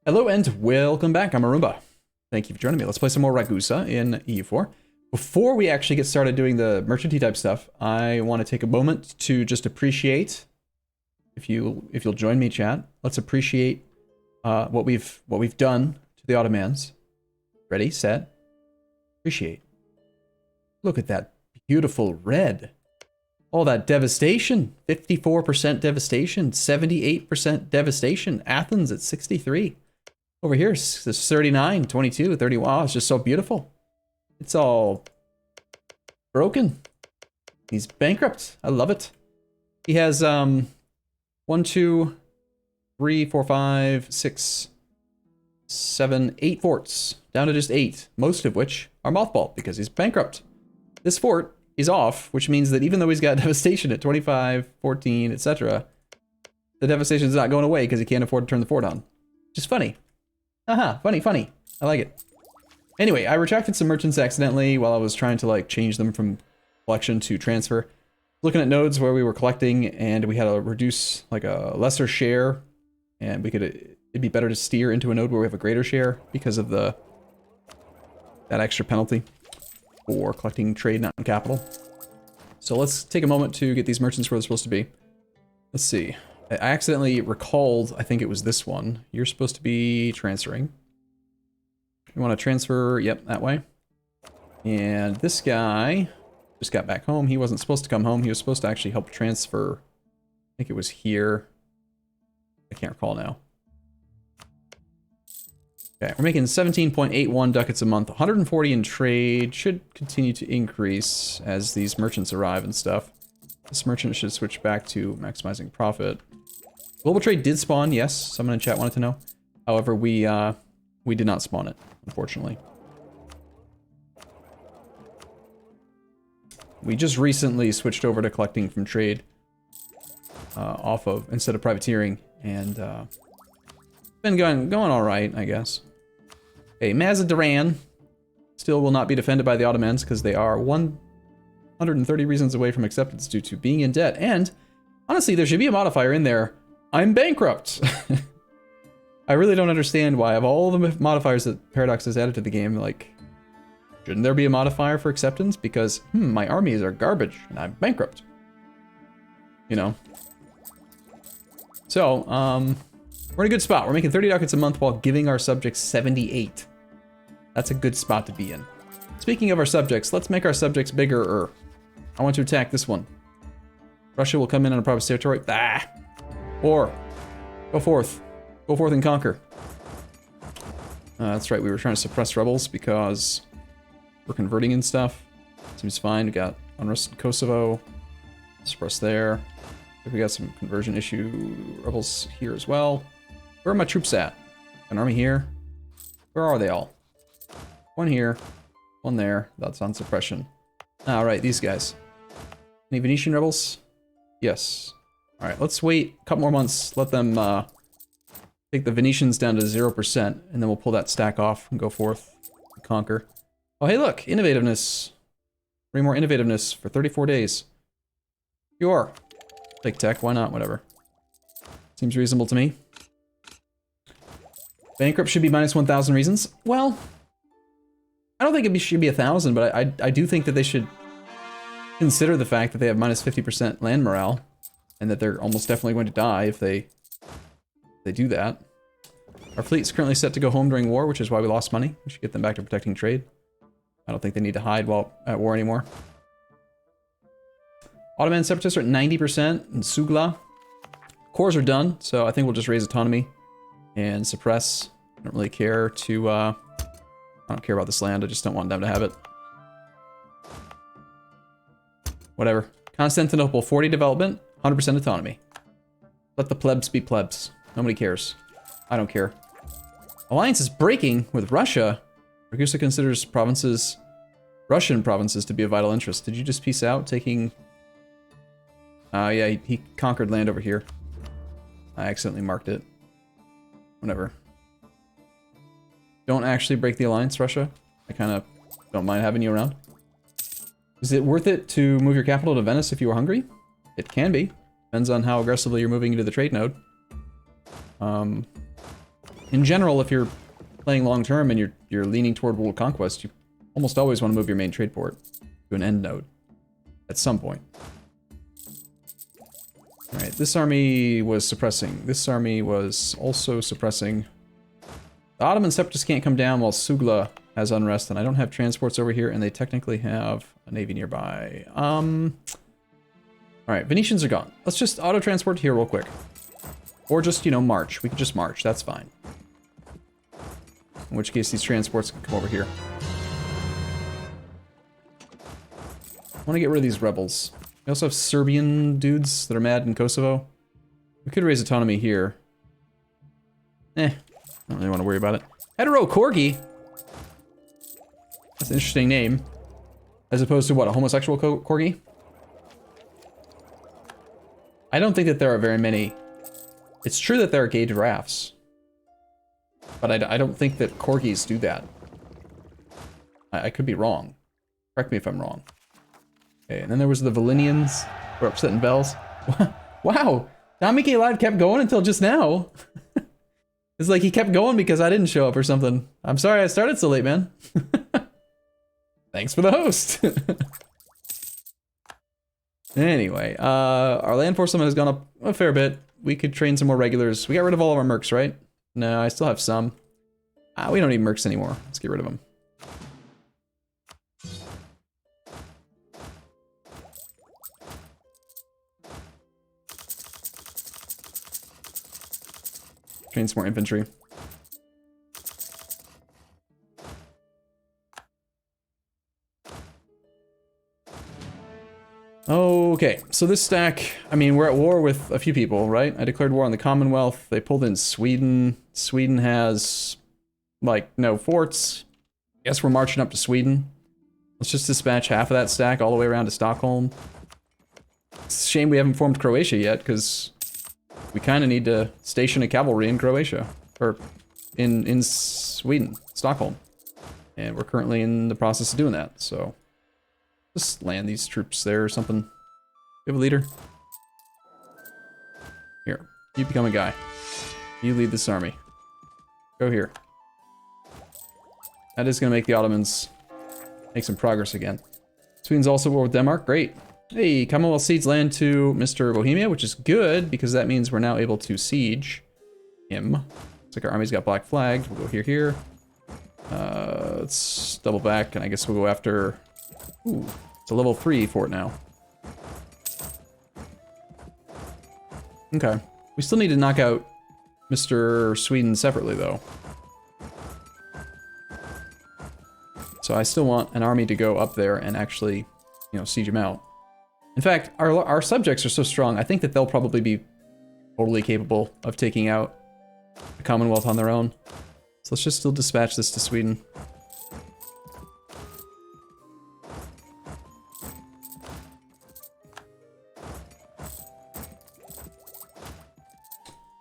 Hello and welcome back. I'm Arumba. Thank you for joining me. Let's play some more Ragusa in EU4. Before we actually get started doing the merchanty type stuff, I want to take a moment to just appreciate, if you'll join me, chat. Let's appreciate what we've done to the Ottomans. Ready, set, appreciate. Look at that beautiful red. All that devastation. 54% devastation, 78% devastation. Athens at 63. Over here, it's 39, 22, 30. Wow, it's just so beautiful. It's all broken. He's bankrupt. I love it. He has 1, 2, 3, 4, 5, 6, 7, 8 forts. Down to just 8, most of which are mothballed because he's bankrupt. This fort is off, which means that even though he's got devastation at 25, 14, etc., the devastation is not going away because he can't afford to turn the fort on. Just funny. Haha, funny. I like it. Anyway, I retracted some merchants accidentally while I was trying to like change them from collection to transfer. Looking at nodes where we were collecting and we had to reduce like a lesser share, and it'd be better to steer into a node where we have a greater share because of that extra penalty for collecting trade, not in capital. So let's take a moment to get these merchants where they're supposed to be. Let's see. I accidentally recalled, I think it was this one. You're supposed to be transferring. You want to transfer, yep, that way. And this guy just got back home. He wasn't supposed to come home. He was supposed to actually help transfer. I think it was here. I can't recall now. Okay, we're making 17.81 ducats a month. 140 in trade. Should continue to increase as these merchants arrive and stuff. This merchant should switch back to maximizing profit. Global trade did spawn, yes. Someone in chat wanted to know. However, we did not spawn it, unfortunately. We just recently switched over to collecting from trade instead of privateering, and been going all right, I guess. Okay, Mazandaran still will not be defended by the Ottomans because they are 130 reasons away from acceptance due to being in debt. And honestly, there should be a modifier in there. I'm bankrupt. I really don't understand why, of all the modifiers that Paradox has added to the game, like, shouldn't there be a modifier for acceptance? Because, my armies are garbage and I'm bankrupt. You know? So, we're in a good spot. We're making 30 ducats a month while giving our subjects 78. That's a good spot to be in. Speaking of our subjects, let's make our subjects bigger. I want to attack this one. Russia will come in on a province territory. Or, go forth. Go forth and conquer. That's right, we were trying to suppress rebels because we're converting and stuff. Seems fine. We got unrest in Kosovo. Suppress there. I think we got some conversion issue rebels here as well. Where are my troops at? An army here? Where are they all? One here. One there. That's on suppression. Alright, these guys. Any Venetian rebels? Yes. Alright, let's wait a couple more months. Let them take the Venetians down to 0%, and then we'll pull that stack off and go forth and conquer. Oh, hey, look! Innovativeness. 3 more innovativeness for 34 days. Sure. Take tech, why not? Whatever. Seems reasonable to me. Bankrupt should be minus 1,000 reasons. Well, I don't think it should be 1,000, but I do think that they should consider the fact that they have minus 50% land morale, and that they're almost definitely going to die if they do that. Our fleet is currently set to go home during war, which is why we lost money. We should get them back to protecting trade. I don't think they need to hide while at war anymore. Ottoman separatists are at 90% in Sugla. Cores are done, so I think we'll just raise autonomy and suppress. I don't really care to, I don't care about this land, I just don't want them to have it. Whatever. Constantinople, 40 development, 100% autonomy. Let the plebs be plebs. Nobody cares. I don't care. Alliance is breaking with Russia. Ragusa considers Russian provinces to be of vital interest. Did you just peace out, taking... yeah, he conquered land over here. I accidentally marked it. Whatever. Don't actually break the alliance, Russia. I kind of don't mind having you around. Is it worth it to move your capital to Venice if you were hungry? It can be. Depends on how aggressively you're moving into the trade node. In general, if you're playing long term and you're leaning toward world conquest, you almost always want to move your main trade port to an end node at some point. All right, this army was suppressing. This army was also suppressing. The Ottoman separatists can't come down while Sugla has unrest, and I don't have transports over here, and they technically have a navy nearby. All right, Venetians are gone. Let's just auto-transport here real quick. Or just, you know, march. We could just march. That's fine. In which case, these transports can come over here. I want to get rid of these rebels. We also have Serbian dudes that are mad in Kosovo. We could raise autonomy here. I don't really want to worry about it. Hetero Corgi. That's an interesting name. As opposed to what, a homosexual Corgi? I don't think that there are very many. It's true that there are gay giraffes. But I don't think that Corgis do that. I could be wrong. Correct me if I'm wrong. Okay, and then there was the Volinians who were upsetting bells. Wow! Damike Lad kept going until just now. It's like he kept going because I didn't show up or something. I'm sorry I started so late, man. Thanks for the host. Anyway, our land force limit has gone up a fair bit. We could train some more regulars. We got rid of all of our mercs, right? No, I still have some. We don't need mercs anymore. Let's get rid of them. Train some more infantry. Okay, so this stack, I mean, we're at war with a few people, right? I declared war on the Commonwealth. They pulled in Sweden. Sweden has, like, no forts. I guess we're marching up to Sweden. Let's just dispatch half of that stack all the way around to Stockholm. It's a shame we haven't formed Croatia yet, because we kind of need to station a cavalry in Croatia. Or in Sweden, Stockholm. And we're currently in the process of doing that, so... just land these troops there or something. You have a leader? Here, you become a guy. You lead this army. Go here. That is going to make the Ottomans make some progress again. Sweden's also at war with Denmark. Great. Hey, Commonwealth cedes land to Mr. Bohemia, which is good because that means we're now able to siege him. Looks like our army's got black flagged. We'll go here. Let's double back, and I guess we'll go after... Ooh, it's a level 3 fort now. Okay. We still need to knock out Mr. Sweden separately, though. So I still want an army to go up there and actually, you know, siege him out. In fact, our subjects are so strong, I think that they'll probably be totally capable of taking out the Commonwealth on their own. So let's just still dispatch this to Sweden.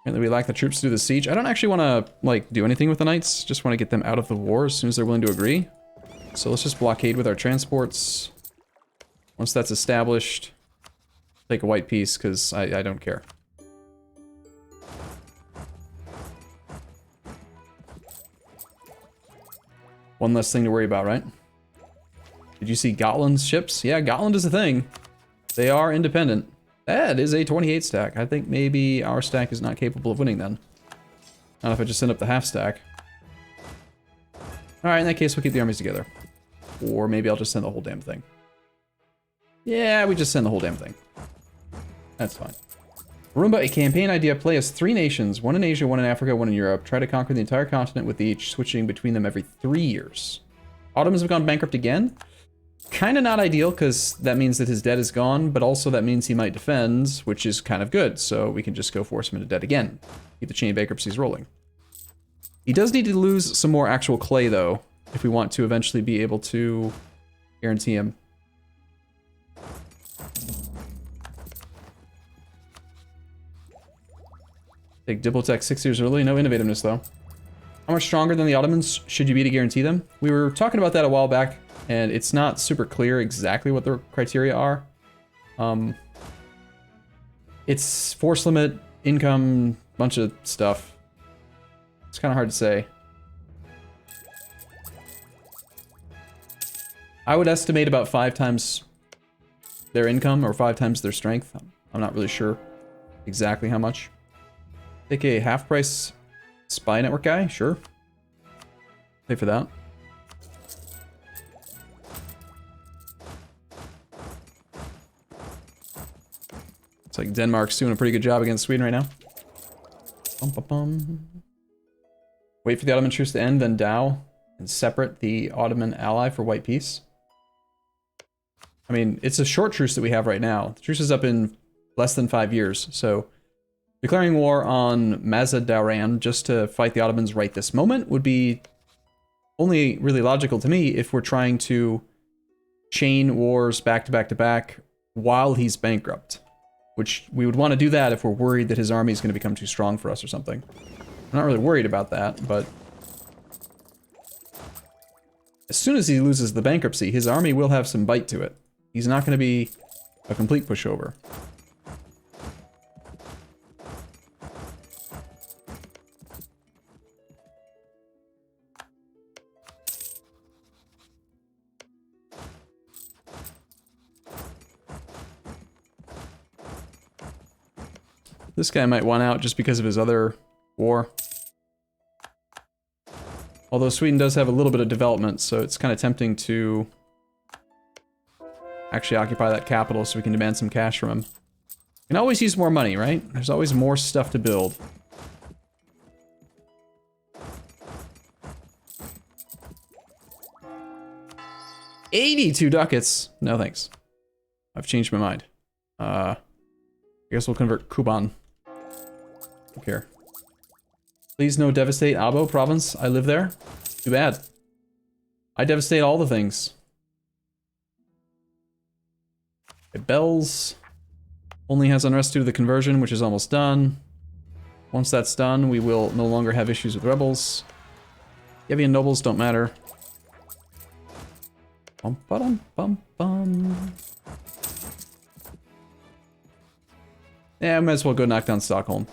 Apparently we lack the troops to do the siege. I don't actually want to, like, do anything with the knights. Just want to get them out of the war as soon as they're willing to agree. So let's just blockade with our transports. Once that's established, take a white piece, because I don't care. One less thing to worry about, right? Did you see Gotland's ships? Yeah, Gotland is a thing. They are independent. That is a 28 stack. I think maybe our stack is not capable of winning then. Not if I just send up the half stack. Alright, in that case, we'll keep the armies together. Or maybe I'll just send the whole damn thing. Yeah, we just send the whole damn thing. That's fine. Arumba, a campaign idea. Play as 3 nations. 1 in Asia, 1 in Africa, 1 in Europe. Try to conquer the entire continent with each, switching between them every 3 years. Ottomans have gone bankrupt again. Kind of not ideal, because that means that his debt is gone, but also that means he might defend, which is kind of good, so we can just go force him into debt again. Keep the chain of bankruptcies rolling. He does need to lose some more actual clay, though, if we want to eventually be able to guarantee him. Take Diplotech 6 years early, no innovativeness, though. How much stronger than the Ottomans should you be to guarantee them? We were talking about that a while back. And it's not super clear exactly what the criteria are. It's force limit, income, bunch of stuff. It's kind of hard to say. I would estimate about 5 times their income or 5 times their strength. I'm not really sure exactly how much. Take a half-price spy network guy? Sure. Pay for that. It's like Denmark's doing a pretty good job against Sweden right now. Bum, bum, bum. Wait for the Ottoman truce to end, then Dow, and separate the Ottoman ally for white peace. I mean, it's a short truce that we have right now. The truce is up in less than 5 years, so declaring war on Mazandaran just to fight the Ottomans right this moment would be only really logical to me if we're trying to chain wars back to back to back while he's bankrupt. Which we would want to do that if we're worried that his army is going to become too strong for us or something. I'm not really worried about that, but as soon as he loses the bankruptcy, his army will have some bite to it. He's not going to be a complete pushover. This guy might want out just because of his other war. Although Sweden does have a little bit of development, so it's kind of tempting to actually occupy that capital so we can demand some cash from him. You can always use more money, right? There's always more stuff to build. $82 ducats! No thanks. I've changed my mind. I guess we'll convert Kuban. Don't care. Please no devastate Abo province. I live there. Too bad. I devastate all the things. Okay, Bells only has unrest due to the conversion, which is almost done. Once that's done, we will no longer have issues with rebels. Yevian nobles don't matter. Bum ba-dum bum bum. Yeah, I might as well go knock down Stockholm.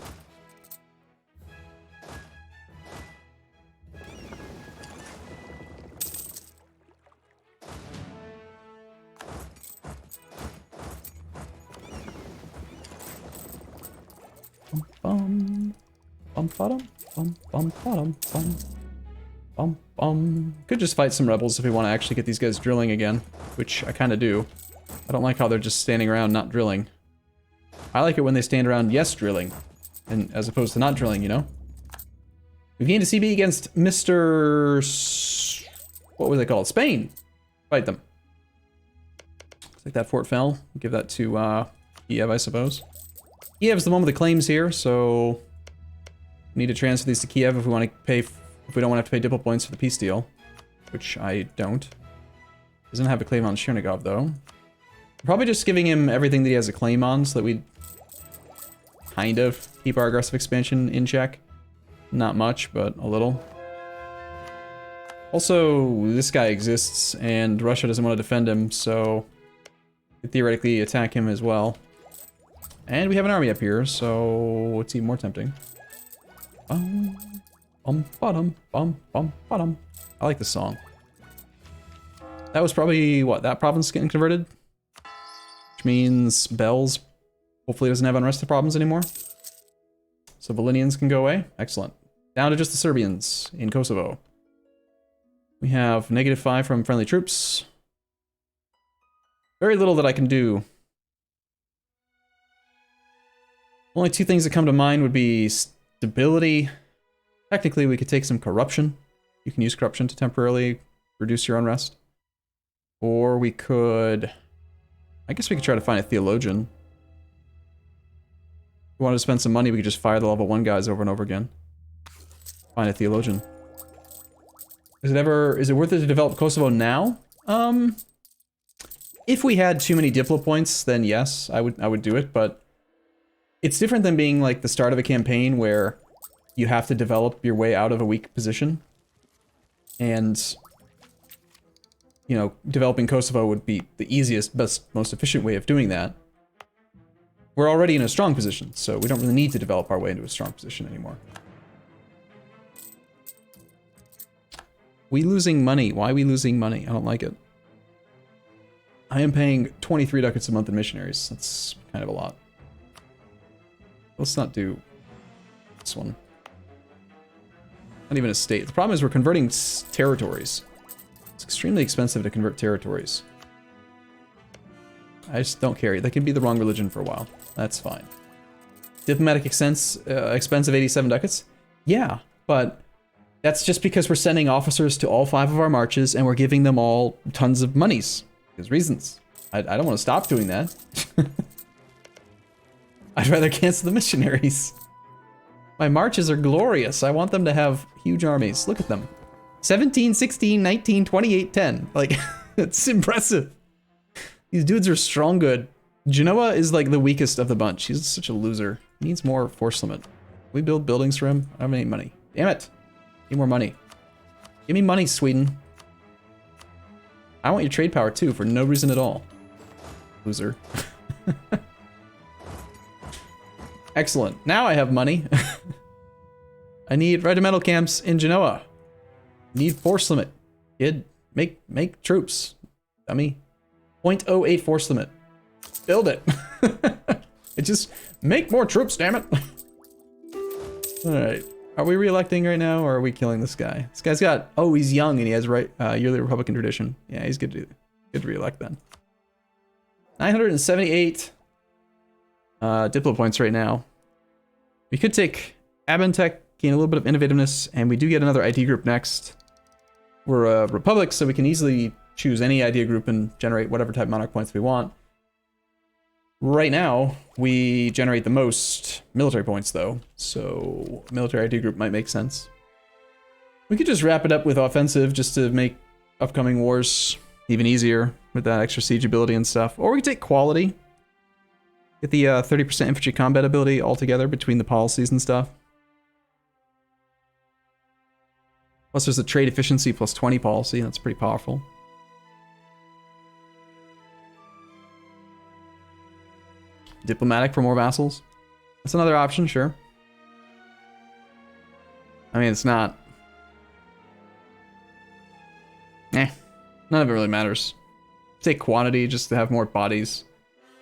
Bum bum bum bum bum bum bum bum bum. Could just fight some rebels if we want to actually get these guys drilling again, which I kind of do. I don't like how they're just standing around not drilling. I like it when they stand around, yes, drilling, and as opposed to not drilling, you know? We've gained a CB against Mr. What was it called? Spain! Fight them. Looks like that fort fell. Give that to Kiev, I suppose. Kiev's the one with the claims here, so we need to transfer these to Kiev if we want to pay, if we don't want to have to pay diplo points for the peace deal, which I don't. Doesn't have a claim on Chernigov though. Probably just giving him everything that he has a claim on so that we kind of keep our aggressive expansion in check. Not much, but a little. Also, this guy exists and Russia doesn't want to defend him, so we could theoretically attack him as well. And we have an army up here, so what's even more tempting? Bum, bum, bottom, bum, bum, bottom. I like this song. That was probably, what, that province getting converted? Which means Bells hopefully doesn't have unrest problems anymore. So Volhynians can go away. Excellent. Down to just the Serbians in Kosovo. We have -5 from friendly troops. Very little that I can do. Only two things that come to mind would be stability. Technically, we could take some corruption. You can use corruption to temporarily reduce your unrest. Or we could... I guess we could try to find a theologian. If we wanted to spend some money, we could just fire the level 1 guys over and over again. Find a theologian. Is it worth it to develop Kosovo now? If we had too many diplo points, then yes, I would do it, but it's different than being like the start of a campaign where you have to develop your way out of a weak position. And, you know, developing Kosovo would be the easiest, best, most efficient way of doing that. We're already in a strong position, so we don't really need to develop our way into a strong position anymore. We losing money. Why are we losing money? I don't like it. I am paying 23 ducats a month in missionaries. That's kind of a lot. Let's not do this one. Not even a state. The problem is we're converting territories. It's extremely expensive to convert territories. I just don't care. They can be the wrong religion for a while. That's fine. Diplomatic expense of 87 ducats? Yeah, but that's just because we're sending officers to all 5 of our marches and we're giving them all tons of monies. There's reasons. I don't want to stop doing that. I'd rather cancel the missionaries. My marches are glorious. I want them to have huge armies. Look at them. 17, 16, 19, 28, 10. Like, it's impressive. These dudes are strong good. Genoa is like the weakest of the bunch. He's such a loser. He needs more force limit. We build buildings for him. I don't have any money. Damn it. Need more money. Give me money, Sweden. I want your trade power too, for no reason at all. Loser. Excellent. Now I have money. I need regimental camps in Genoa. Need force limit. Kid, make troops. Dummy. 0.08 force limit. Build it. It just make more troops, damn it. Alright. Are we re-electing right now, or are we killing this guy? This guy's got, oh, he's young and he has yearly Republican tradition. Yeah, he's good to re-elect then. 978 Diplo points right now. We could take Abentech, gain a little bit of innovativeness, and we do get another ID group next. We're a republic, so we can easily choose any idea group and generate whatever type of monarch points we want. Right now, we generate the most military points, though, so military ID group might make sense. We could just wrap it up with offensive just to make upcoming wars even easier with that extra siege ability and stuff. Or we could take quality. Get the 30% infantry combat ability altogether between the policies and stuff. Plus there's a trade efficiency plus 20 policy, that's pretty powerful. Diplomatic for more vassals. That's another option, sure. I mean, it's not... none of it really matters. Take quantity just to have more bodies.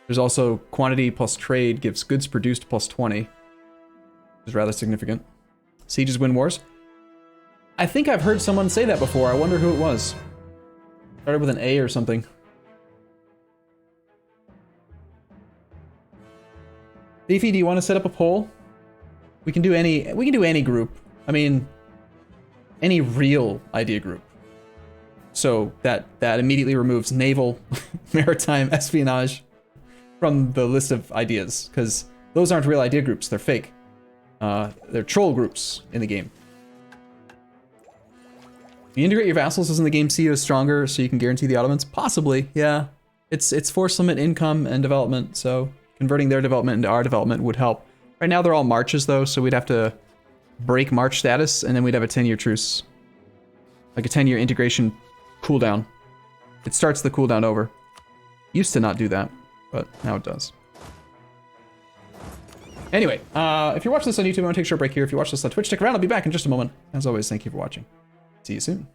There's also quantity plus trade gives goods produced plus 20. Which is rather significant. Sieges win wars. I think I've heard someone say that before. I wonder who it was. Started with an A or something. Beefy, do you want to set up a poll? We can do any group. I mean, any real idea group. So that immediately removes naval, maritime, espionage from the list of ideas, because those aren't real idea groups, they're fake. They're troll groups in the game. You integrate your vassals, doesn't the game see you as stronger so you can guarantee the Ottomans? Possibly, yeah. It's force limit income and development, so converting their development into our development would help. Right now they're all marches though, so we'd have to break march status and then we'd have a 10-year truce. Like a 10-year integration cooldown. It starts the cooldown over. Used to not do that, but now it does. Anyway, if you're watching this on YouTube, I'm gonna take a short break here. If you watch this on Twitch, stick around, I'll be back in just a moment. As always, thank you for watching. See you soon.